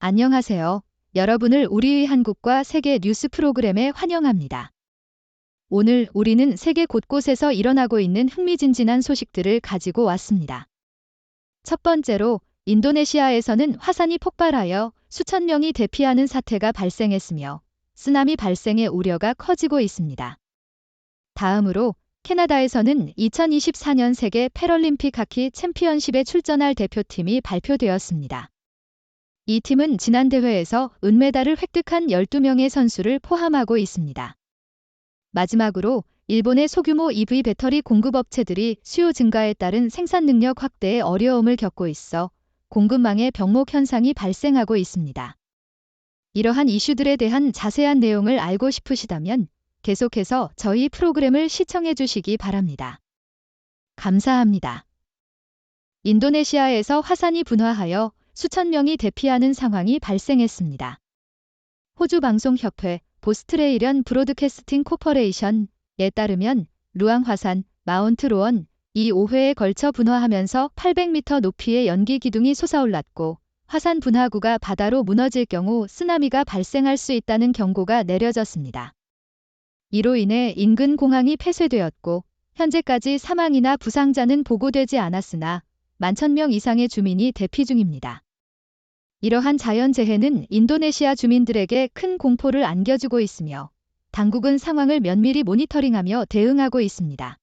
안녕하세요. 여러분을 우리의 한국과 세계 뉴스 프로그램에 환영합니다. 오늘 우리는 세계 곳곳에서 일어나고 있는 흥미진진한 소식들을 가지고 왔습니다. 첫 번째로 인도네시아에서는 화산이 폭발하여 수천 명이 대피하는 사태가 발생했으며 쓰나미 발생의 우려가 커지고 있습니다. 다음으로 캐나다에서는 2024년 세계 패럴림픽 하키 챔피언십에 출전할 대표팀이 발표되었습니다. 이 팀은 지난 대회에서 은메달을 획득한 12명의 선수를 포함하고 있습니다. 마지막으로 일본의 소규모 EV 배터리 공급업체들이 수요 증가에 따른 생산 능력 확대에 어려움을 겪고 있어 공급망의 병목 현상이 발생하고 있습니다. 이러한 이슈들에 대한 자세한 내용을 알고 싶으시다면 계속해서 저희 프로그램을 시청해 주시기 바랍니다. 감사합니다. 인도네시아에서 화산이 분화하여 수천 명이 대피하는 상황이 발생했습니다. 호주 방송협회 보스트레일리언 브로드캐스팅 코퍼레이션에 따르면 루앙 화산 마운트 로언이 5회에 걸쳐 분화하면서 800m 높이의 연기 기둥이 솟아올랐고 화산 분화구가 바다로 무너질 경우 쓰나미가 발생할 수 있다는 경고가 내려졌습니다. 이로 인해 인근 공항이 폐쇄되었고 현재까지 사망이나 부상자는 보고되지 않았으나 11,000명 이상의 주민이 대피 중입니다. 이러한 자연재해는 인도네시아 주민들에게 큰 공포를 안겨주고 있으며 당국은 상황을 면밀히 모니터링하며 대응하고 있습니다.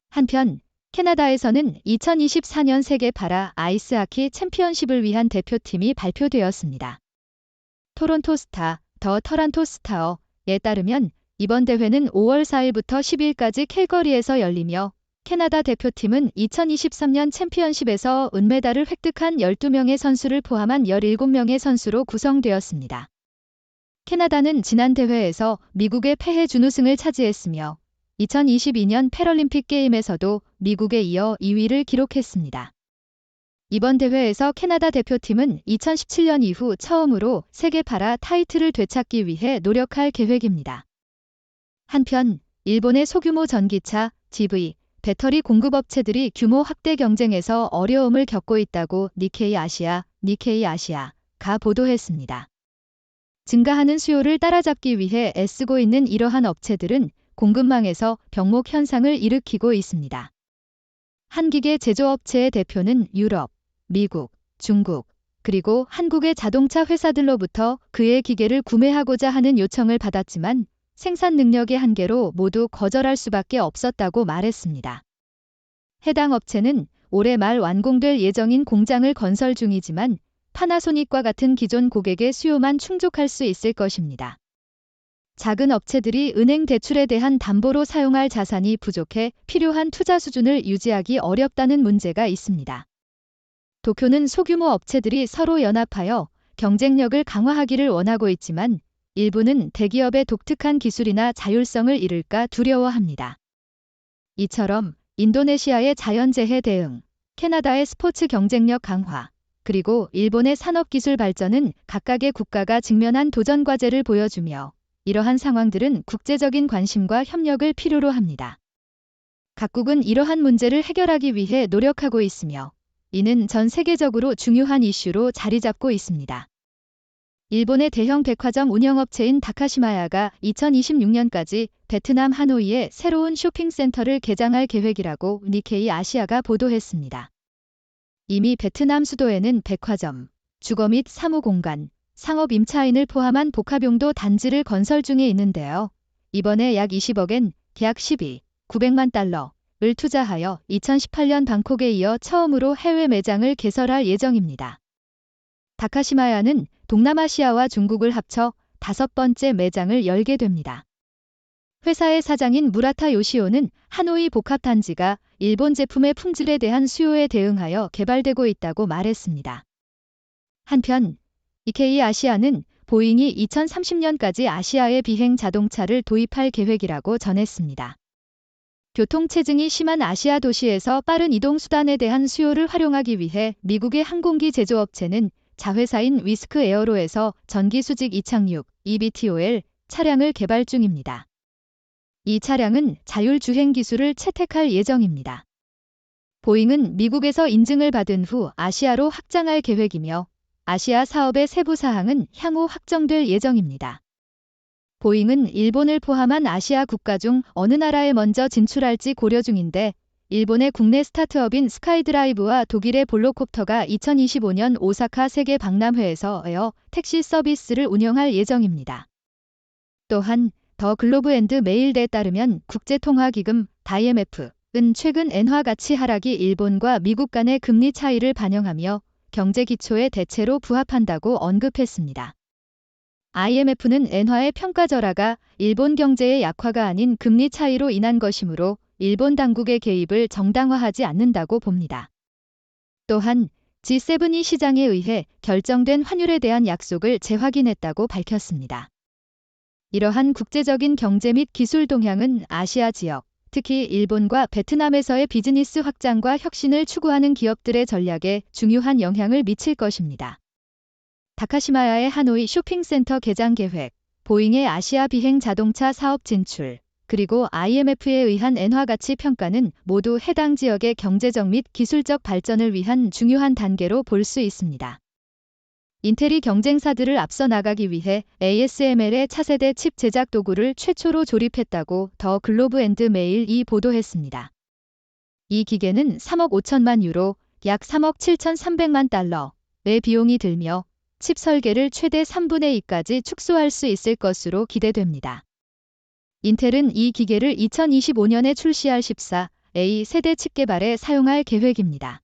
한편 캐나다에서는 2024년 세계 파라 아이스하키 챔피언십을 위한 대표팀이 발표되었습니다. 토론토 스타, 더 터란토 스타어에 따르면 이번 대회는 5월 4일부터 10일까지 캘거리에서 열리며 캐나다 대표팀은 2023년 챔피언십에서 은메달을 획득한 12명의 선수를 포함한 17명의 선수로 구성되었습니다. 캐나다는 지난 대회에서 미국의 패해 준우승을 차지했으며 2022년 패럴림픽 게임에서도 미국에 이어 2위를 기록했습니다. 이번 대회에서 캐나다 대표팀은 2017년 이후 처음으로 세계 파라 타이틀을 되찾기 위해 노력할 계획입니다. 한편 일본의 소규모 전기차, GV, 배터리 공급업체들이 규모 확대 경쟁에서 어려움을 겪고 있다고 니케이 아시아가 보도했습니다. 증가하는 수요를 따라잡기 위해 애쓰고 있는 이러한 업체들은 공급망에서 병목 현상을 일으키고 있습니다. 한 기계 제조업체의 대표는 유럽, 미국, 중국, 그리고 한국의 자동차 회사들로부터 그의 기계를 구매하고자 하는 요청을 받았지만 생산 능력의 한계로 모두 거절할 수밖에 없었다고 말했습니다. 해당 업체는 올해 말 완공될 예정인 공장을 건설 중이지만 파나소닉과 같은 기존 고객의 수요만 충족할 수 있을 것입니다. 작은 업체들이 은행 대출에 대한 담보로 사용할 자산이 부족해 필요한 투자 수준을 유지하기 어렵다는 문제가 있습니다. 도쿄는 소규모 업체들이 서로 연합하여 경쟁력을 강화하기를 원하고 있지만 일부는 대기업의 독특한 기술이나 자율성을 잃을까 두려워합니다. 이처럼 인도네시아의 자연재해 대응, 캐나다의 스포츠 경쟁력 강화, 그리고 일본의 산업기술 발전은 각각의 국가가 직면한 도전 과제를 보여주며 이러한 상황들은 국제적인 관심과 협력을 필요로 합니다. 각국은 이러한 문제를 해결하기 위해 노력하고 있으며 이는 전 세계적으로 중요한 이슈로 자리 잡고 있습니다. 일본의 대형 백화점 운영업체인 다카시마야가 2026년까지 베트남 하노이에 새로운 쇼핑센터를 개장할 계획이라고 니케이 아시아가 보도했습니다. 이미 베트남 수도에는 백화점, 주거 및 사무공간, 상업 임차인을 포함한 복합용도 단지를 건설 중에 있는데요. 이번에 약 20억엔 계약 900만 달러를 투자하여 2018년 방콕에 이어 처음으로 해외 매장을 개설할 예정입니다. 다카시마야는 동남아시아와 중국을 합쳐 5번째 매장을 열게 됩니다. 회사의 사장인 무라타 요시오는 하노이 복합단지가 일본 제품의 품질에 대한 수요에 대응하여 개발되고 있다고 말했습니다. 한편 니케이 아시아는 보잉이 2030년까지 아시아에 비행 자동차를 도입할 계획이라고 전했습니다. 교통체증이 심한 아시아 도시에서 빠른 이동 수단에 대한 수요를 활용하기 위해 미국의 항공기 제조업체는 자회사인 위스크 에어로에서 전기 수직 이착륙 eVTOL 차량을 개발 중입니다. 이 차량은 자율주행 기술을 채택할 예정입니다. 보잉은 미국에서 인증을 받은 후 아시아로 확장할 계획이며 아시아 사업의 세부 사항은 향후 확정될 예정입니다. 보잉은 일본을 포함한 아시아 국가 중 어느 나라에 먼저 진출할지 고려 중인데 일본의 국내 스타트업인 스카이드라이브와 독일의 볼로콥터가 2025년 오사카 세계 박람회에서 에어 택시 서비스를 운영할 예정입니다. 또한 더 글로브 앤드 메일에 따르면 국제통화기금 IMF은 최근 엔화 가치 하락이 일본과 미국 간의 금리 차이를 반영하며 경제 기초의 대체로 부합한다고 언급했습니다. IMF는 엔화의 평가절하가 일본 경제의 약화가 아닌 금리 차이로 인한 것이므로 일본 당국의 개입을 정당화하지 않는다고 봅니다. 또한 G7이 시장에 의해 결정된 환율에 대한 약속을 재확인했다고 밝혔습니다. 이러한 국제적인 경제 및 기술 동향은 아시아 지역, 특히 일본과 베트남에서의 비즈니스 확장과 혁신을 추구하는 기업들의 전략에 중요한 영향을 미칠 것입니다. 다카시마야의 하노이 쇼핑센터 개장 계획, 보잉의 아시아 비행 자동차 사업 진출, 그리고 IMF에 의한 엔화 가치 평가는 모두 해당 지역의 경제적 및 기술적 발전을 위한 중요한 단계로 볼 수 있습니다. 인텔이 경쟁사들을 앞서 나가기 위해 ASML의 차세대 칩 제작 도구를 최초로 조립했다고 더 글로브 앤드 메일이 보도했습니다. 이 기계는 3억 5천만 유로, 약 3억 7,300만 달러의 비용이 들며 칩 설계를 최대 3분의 2까지 축소할 수 있을 것으로 기대됩니다. 인텔은 이 기계를 2025년에 출시할 14A 세대 칩 개발에 사용할 계획입니다.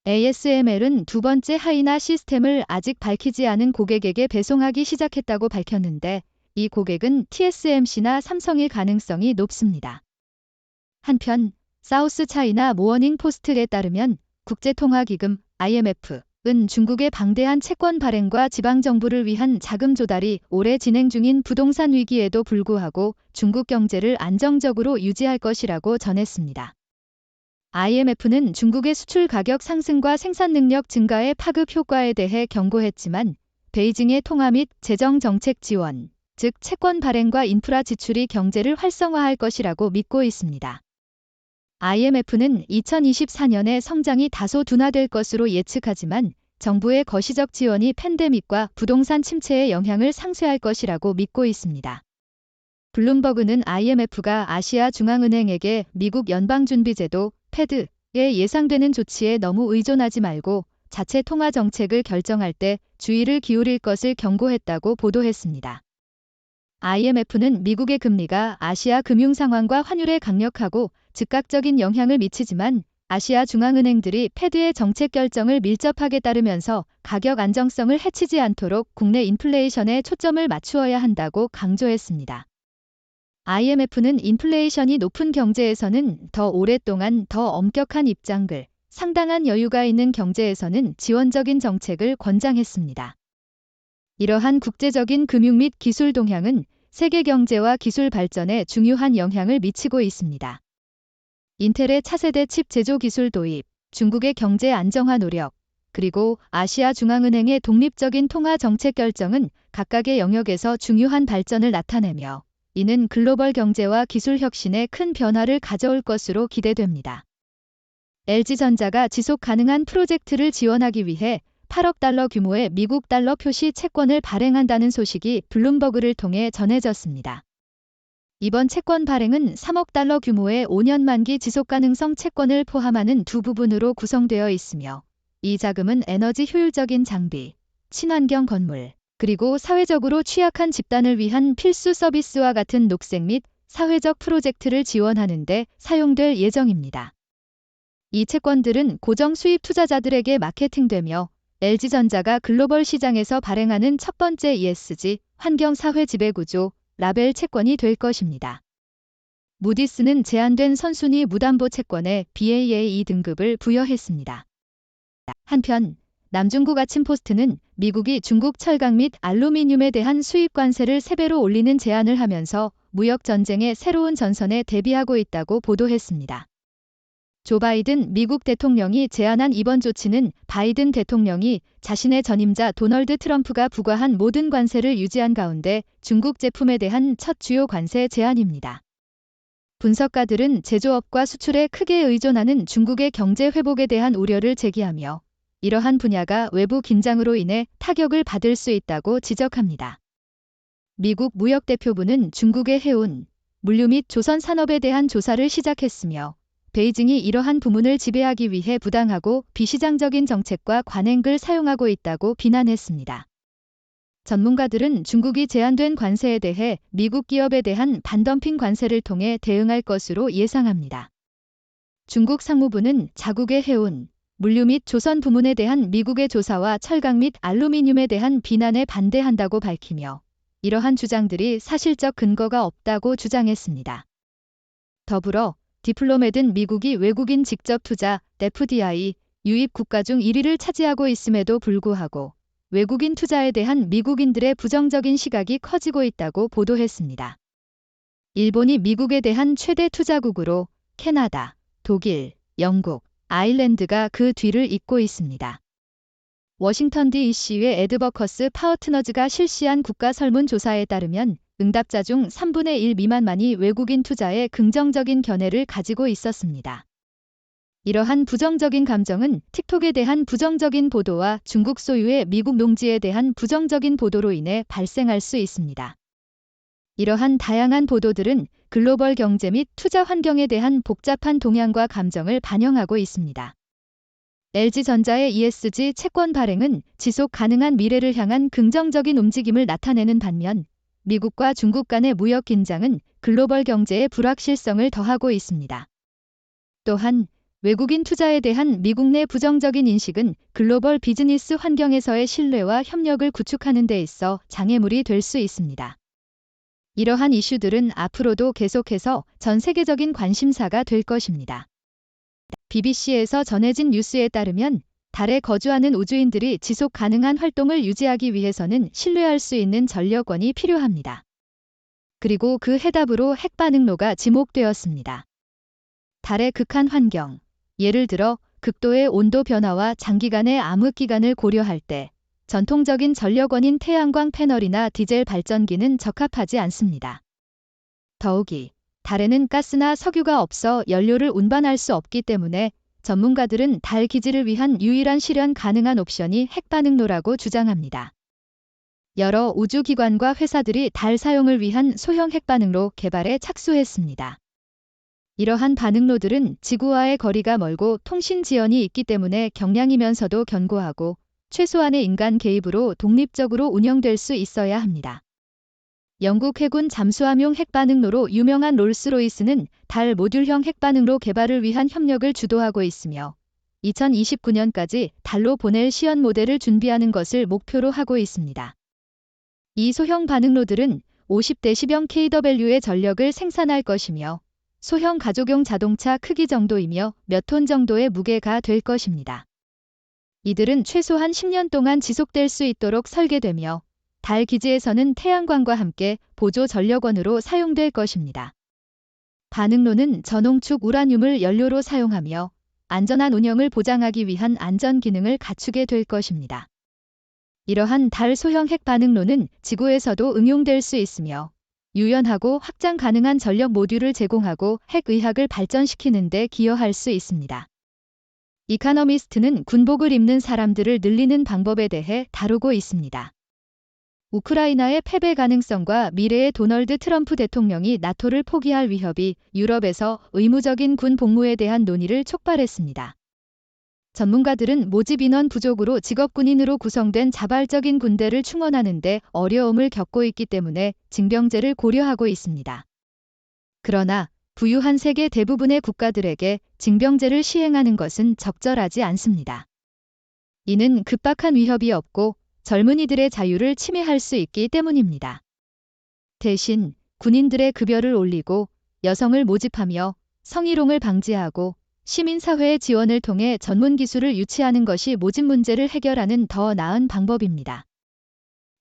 ASML은 두 번째 하이나 시스템을 아직 밝히지 않은 고객에게 배송하기 시작했다고 밝혔는데 이 고객은 TSMC나 삼성일 가능성이 높습니다. 한편 사우스 차이나 모어닝 포스트에 따르면 국제통화기금 IMF은 중국의 방대한 채권 발행과 지방정부를 위한 자금 조달이 올해 진행 중인 부동산 위기에도 불구하고 중국 경제를 안정적으로 유지할 것이라고 전했습니다. IMF는 중국의 수출 가격 상승과 생산 능력 증가의 파급 효과에 대해 경고했지만 베이징의 통화 및 재정 정책 지원, 즉 채권 발행과 인프라 지출이 경제를 활성화할 것이라고 믿고 있습니다. IMF는 2024년에 성장이 다소 둔화될 것으로 예측하지만 정부의 거시적 지원이 팬데믹과 부동산 침체의 영향을 상쇄할 것이라고 믿고 있습니다. 블룸버그는 IMF가 아시아 중앙은행에게 미국 연방준비제도 패드에 예상되는 조치에 너무 의존하지 말고 자체 통화 정책을 결정할 때 주의를 기울일 것을 경고했다고 보도했습니다. IMF는 미국의 금리가 아시아 금융 상황과 환율에 강력하고 즉각적인 영향을 미치지만 아시아 중앙은행들이 패드의 정책 결정을 밀접하게 따르면서 가격 안정성을 해치지 않도록 국내 인플레이션에 초점을 맞추어야 한다고 강조했습니다. IMF는 인플레이션이 높은 경제에서는 더 오랫동안 더 엄격한 입장글, 상당한 여유가 있는 경제에서는 지원적인 정책을 권장했습니다. 이러한 국제적인 금융 및 기술 동향은 세계 경제와 기술 발전에 중요한 영향을 미치고 있습니다. 인텔의 차세대 칩 제조 기술 도입, 중국의 경제 안정화 노력, 그리고 아시아 중앙은행의 독립적인 통화 정책 결정은 각각의 영역에서 중요한 발전을 나타내며 이는 글로벌 경제와 기술 혁신에 큰 변화를 가져올 것으로 기대됩니다. LG전자가 지속 가능한 프로젝트를 지원하기 위해 8억 달러 규모의 미국 달러 표시 채권을 발행한다는 소식이 블룸버그를 통해 전해졌습니다. 이번 채권 발행은 3억 달러 규모의 5년 만기 지속가능성 채권을 포함하는 두 부분으로 구성되어 있으며 이 자금은 에너지 효율적인 장비, 친환경 건물, 그리고 사회적으로 취약한 집단을 위한 필수 서비스와 같은 녹색 및 사회적 프로젝트를 지원하는 데 사용될 예정입니다. 이 채권들은 고정 수입 투자자들에게 마케팅되며 LG전자가 글로벌 시장에서 발행하는 첫 번째 ESG, 환경사회 지배구조, 라벨 채권이 될 것입니다. 무디스는 제한된 선순위 무담보 채권에 Baa2 등급을 부여했습니다. 한편 남중국 아침 포스트는 미국이 중국 철강 및 알루미늄에 대한 수입 관세를 3배로 올리는 제안을 하면서 무역 전쟁의 새로운 전선에 대비하고 있다고 보도했습니다. 조 바이든 미국 대통령이 제안한 이번 조치는 바이든 대통령이 자신의 전임자 도널드 트럼프가 부과한 모든 관세를 유지한 가운데 중국 제품에 대한 첫 주요 관세 제안입니다. 분석가들은 제조업과 수출에 크게 의존하는 중국의 경제 회복에 대한 우려를 제기하며 이러한 분야가 외부 긴장으로 인해 타격을 받을 수 있다고 지적합니다. 미국 무역대표부는 중국의 해운, 물류 및 조선 산업에 대한 조사를 시작했으며 베이징이 이러한 부문을 지배하기 위해 부당하고 비시장적인 정책과 관행을 사용하고 있다고 비난했습니다. 전문가들은 중국이 제한된 관세에 대해 미국 기업에 대한 반덤핑 관세를 통해 대응할 것으로 예상합니다. 중국 상무부는 자국의 해운, 물류 및 조선 부문에 대한 미국의 조사와 철강 및 알루미늄에 대한 비난에 반대한다고 밝히며 이러한 주장들이 사실적 근거가 없다고 주장했습니다. 더불어 디플로맷은 미국이 외국인 직접 투자 FDI 유입 국가 중 1위를 차지하고 있음에도 불구하고 외국인 투자에 대한 미국인들의 부정적인 시각이 커지고 있다고 보도했습니다. 일본이 미국에 대한 최대 투자국으로 캐나다, 독일, 영국, 아일랜드가 그 뒤를 잇고 있습니다. 워싱턴 DC의 에드버커스 파워트너즈가 실시한 국가 설문조사에 따르면 응답자 중 3분의 1 미만만이 외국인 투자에 긍정적인 견해를 가지고 있었습니다. 이러한 부정적인 감정은 틱톡에 대한 부정적인 보도와 중국 소유의 미국 농지에 대한 부정적인 보도로 인해 발생할 수 있습니다. 이러한 다양한 보도들은 글로벌 경제 및 투자 환경에 대한 복잡한 동향과 감정을 반영하고 있습니다. LG전자의 ESG 채권 발행은 지속 가능한 미래를 향한 긍정적인 움직임을 나타내는 반면 미국과 중국 간의 무역 긴장은 글로벌 경제의 불확실성을 더하고 있습니다. 또한 외국인 투자에 대한 미국 내 부정적인 인식은 글로벌 비즈니스 환경에서의 신뢰와 협력을 구축하는 데 있어 장애물이 될 수 있습니다. 이러한 이슈들은 앞으로도 계속해서 전 세계적인 관심사가 될 것입니다. BBC에서 전해진 뉴스에 따르면 달에 거주하는 우주인들이 지속 가능한 활동을 유지하기 위해서는 신뢰할 수 있는 전력원이 필요합니다. 그리고 그 해답으로 핵반응로가 지목되었습니다. 달의 극한 환경, 예를 들어 극도의 온도 변화와 장기간의 암흑 기간을 고려할 때 전통적인 전력원인 태양광 패널이나 디젤 발전기는 적합하지 않습니다. 더욱이 달에는 가스나 석유가 없어 연료를 운반할 수 없기 때문에 전문가들은 달 기지를 위한 유일한 실현 가능한 옵션이 핵반응로라고 주장합니다. 여러 우주기관과 회사들이 달 사용을 위한 소형 핵반응로 개발에 착수했습니다. 이러한 반응로들은 지구와의 거리가 멀고 통신 지연이 있기 때문에 경량이면서도 견고하고 최소한의 인간 개입으로 독립적으로 운영될 수 있어야 합니다. 영국 해군 잠수함용 핵반응로로 유명한 롤스로이스는 달 모듈형 핵반응로 개발을 위한 협력을 주도하고 있으며 2029년까지 달로 보낼 시연 모델을 준비하는 것을 목표로 하고 있습니다. 이 소형 반응로들은 50대10형 kW의 전력을 생산할 것이며 소형 가족용 자동차 크기 정도이며 몇 톤 정도의 무게가 될 것입니다. 이들은 최소한 10년 동안 지속될 수 있도록 설계되며 달 기지에서는 태양광과 함께 보조 전력원으로 사용될 것입니다. 반응로는 전홍축 우라늄을 연료로 사용하며 안전한 운영을 보장하기 위한 안전 기능을 갖추게 될 것입니다. 이러한 달 소형 핵 반응로는 지구에서도 응용될 수 있으며 유연하고 확장 가능한 전력 모듈을 제공하고 핵의학을 발전시키는 데 기여할 수 있습니다. 이카너미스트는 군복을 입는 사람들을 늘리는 방법에 대해 다루고 있습니다. 우크라이나의 패배 가능성과 미래의 도널드 트럼프 대통령이 나토를 포기할 위협이 유럽에서 의무적인 군 복무에 대한 논의를 촉발했습니다. 전문가들은 모집 인원 부족으로 직업군인으로 구성된 자발적인 군대를 충원하는 데 어려움을 겪고 있기 때문에 징병제를 고려하고 있습니다. 그러나 부유한 세계 대부분의 국가들에게 징병제를 시행하는 것은 적절하지 않습니다. 이는 급박한 위협이 없고 젊은이들의 자유를 침해할 수 있기 때문입니다. 대신 군인들의 급여를 올리고 여성을 모집하며 성희롱을 방지하고 시민사회의 지원을 통해 전문 기술을 유치하는 것이 모집 문제를 해결하는 더 나은 방법입니다.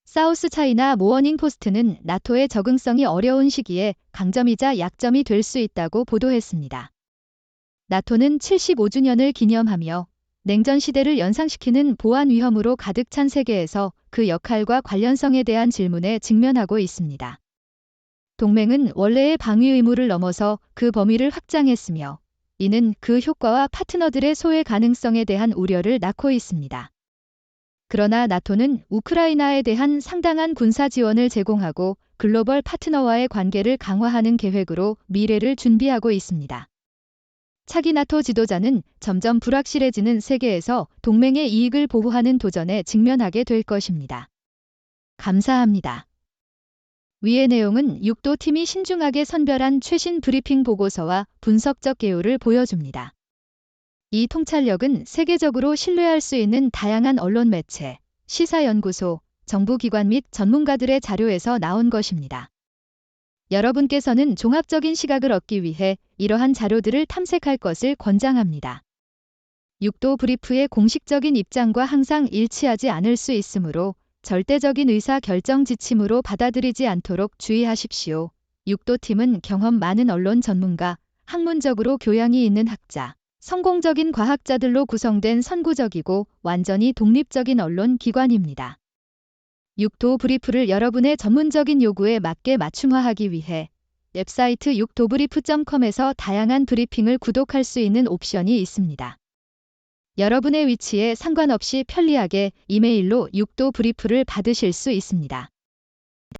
사우스 차이나 모어닝 포스트는 나토의 적응성이 어려운 시기에 강점이자 약점이 될 수 있다고 보도했습니다. 나토는 75주년을 기념하며 냉전 시대를 연상시키는 보안 위험으로 가득 찬 세계에서 그 역할과 관련성에 대한 질문에 직면하고 있습니다. 동맹은 원래의 방위 의무를 넘어서 그 범위를 확장했으며 이는 그 효과와 파트너들의 소외 가능성에 대한 우려를 낳고 있습니다. 그러나 나토는 우크라이나에 대한 상당한 군사 지원을 제공하고 글로벌 파트너와의 관계를 강화하는 계획으로 미래를 준비하고 있습니다. 차기 나토 지도자는 점점 불확실해지는 세계에서 동맹의 이익을 보호하는 도전에 직면하게 될 것입니다. 감사합니다. 위의 내용은 6도 팀이 신중하게 선별한 최신 브리핑 보고서와 분석적 개요를 보여줍니다. 이 통찰력은 세계적으로 신뢰할 수 있는 다양한 언론 매체, 시사연구소, 정부기관 및 전문가들의 자료에서 나온 것입니다. 여러분께서는 종합적인 시각을 얻기 위해 이러한 자료들을 탐색할 것을 권장합니다. 6도 브리프의 공식적인 입장과 항상 일치하지 않을 수 있으므로 절대적인 의사 결정 지침으로 받아들이지 않도록 주의하십시오. 6도 팀은 경험 많은 언론 전문가, 학문적으로 교양이 있는 학자, 성공적인 과학자들로 구성된 선구적이고 완전히 독립적인 언론 기관입니다. 6도 브리프를 여러분의 전문적인 요구에 맞게 맞춤화하기 위해 웹사이트 6도브리프.com에서 다양한 브리핑을 구독할 수 있는 옵션이 있습니다. 여러분의 위치에 상관없이 편리하게 이메일로 6도 브리프를 받으실 수 있습니다.